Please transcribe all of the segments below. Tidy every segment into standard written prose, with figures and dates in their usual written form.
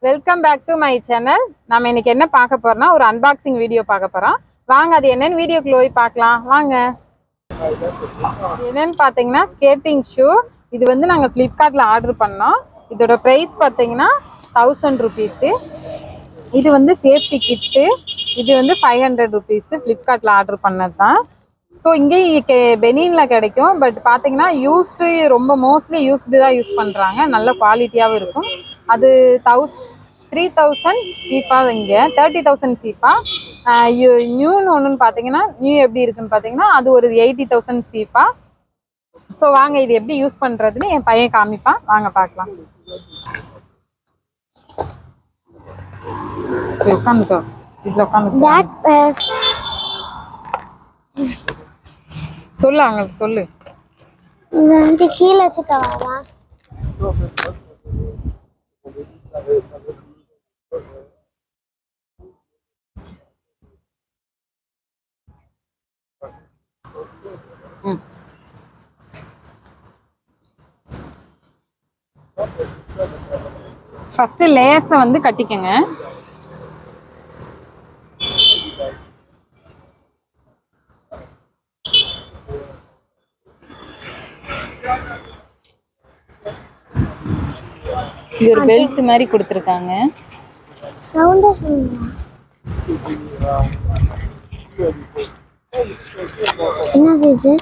Welcome back to my channel. நம்ம இன்னைக்கு என்ன பார்க்க போறோம்னா ஒரு அன்பாக்சிங் வீடியோ பார்க்க போறோம். வாங்க அது என்னன்னு வீடியோக்குள்ள போய் பார்க்கலாம் வாங்க. என்னன்னு பார்த்தீங்கன்னா ஸ்கேட்டிங் ஷூ. இது வந்து நாங்கள் ஃப்ளிப்கார்ட்டில் ஆர்டர் பண்ணோம். இதோட ப்ரைஸ் பார்த்தீங்கன்னா 1000 rupees. இது வந்து சேஃப்டி கிட்டு. இது வந்து 500 rupees. ஃப்ளிப்கார்ட்டில் ஆர்டர் பண்ணது தான். ஸோ இங்கே பெனினில் கிடைக்கும். பட் பார்த்தீங்கன்னா யூஸ்டு ரொம்ப மோஸ்ட்லி யூஸ்டு தான் யூஸ் பண்ணுறாங்க. நல்ல குவாலிட்டியாகவும் இருக்கும். அது 3000 சீஃபா, இங்கே 30,000 சீஃபா. நியூன்னு ஒன்றுன்னு பார்த்தீங்கன்னா நியூ எப்படி இருக்குன்னு பார்த்தீங்கன்னா அது ஒரு 80,000 சீஃபா. ஸோ வாங்க இது எப்படி யூஸ் பண்ணுறதுன்னு என் பையன் காமிப்பான். வாங்க பார்க்கலாம். உட்காந்துக்கோ, இதில் உட்காந்து சொல்லு, அவங்களுக்கு சொல்லு. கீழே வச்சுக்கவா? ஃபர்ஸ்ட் லேயர்ஸை வந்து கட்டிக்கங்க. இது ஒரு பெல்ட் மாதிரி கொடுத்துருக்காங்க. என்னது இது?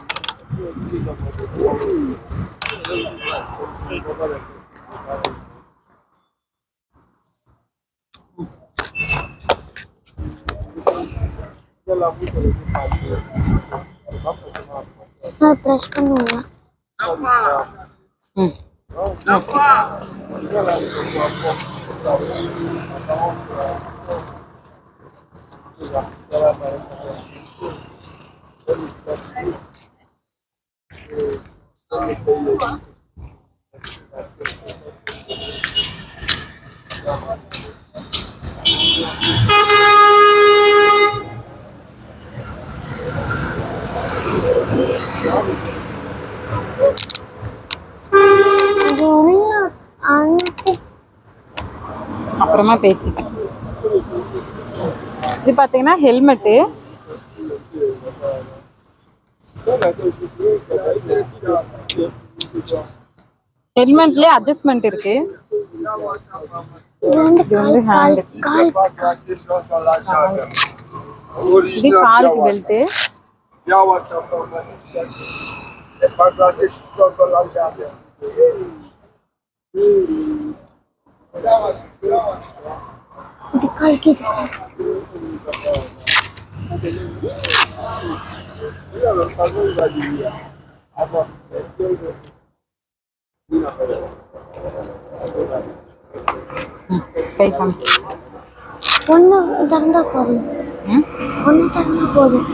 பிரஸ் பண்ணுங்க. அப்புறமா பேசி. இது பார்த்தீங்கன்னா ஹெல்மெட்டு. ஹெல்மெட்லேயே அட்ஜஸ்ட்மெண்ட் இருக்கு. இது வந்து ஹேண்ட். இது காலுக்கு பெல்ட்டு. ஒன்று திறந்தா போதும். ஒன்று திறந்தா போதும்.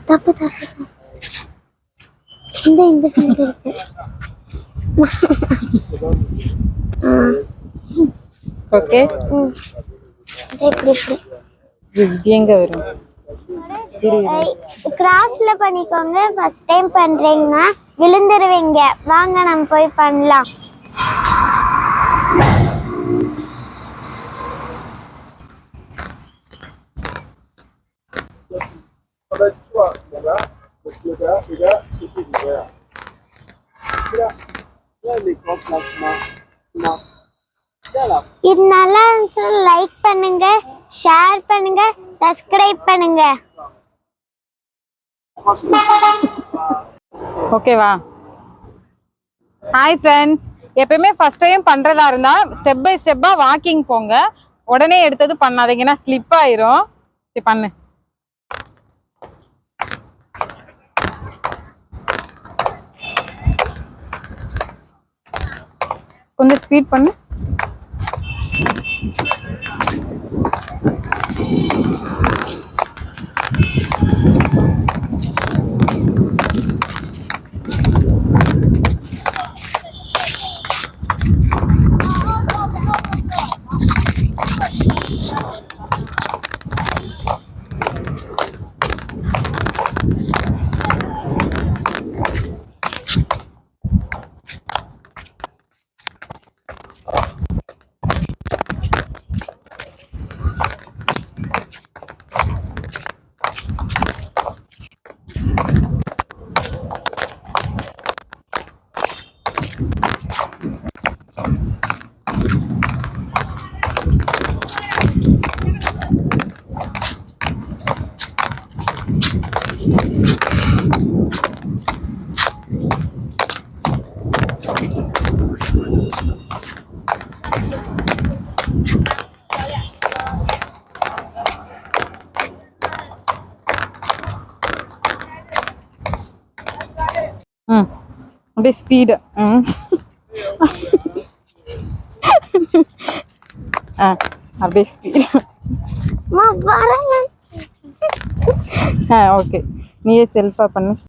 தப்பு தப்பு. இந்த இருக்கு. ஓகே. எங்க வரும்? கிராஸ்ல பண்ணிக்கோங்க. ஃபர்ஸ்ட் டைம் பண்றீங்கன்னா விழுந்துருவீங்க. வாங்க நம்ம போய் பண்ணலாம். இது நல்லா இருந்துச்சுன்னா லைக் பண்ணுங்க, ஷேர் பண்ணுங்க, சப்ஸ்கிரைப் பண்ணுங்க. ஓகேவா? Hi friends. எப்பயுமே ஃபர்ஸ்ட் டைம் பண்றதா இருந்தா ஸ்டெப் பை ஸ்டெப்பா வாக்கிங் போங்க. உடனே எடுத்தது பண்ணாதீங்கன்னா ஸ்லிப் ஆயிரும். சரி பண்ணு. கொஞ்சம் ஸ்பீட் பண்ணு. ம் அப்படியே ஸ்பீடு. ம் ஆ அப்படியே ஸ்பீடு. வரேன். ஆ ஓகே, நீயே செல்ஃபா பண்ணு.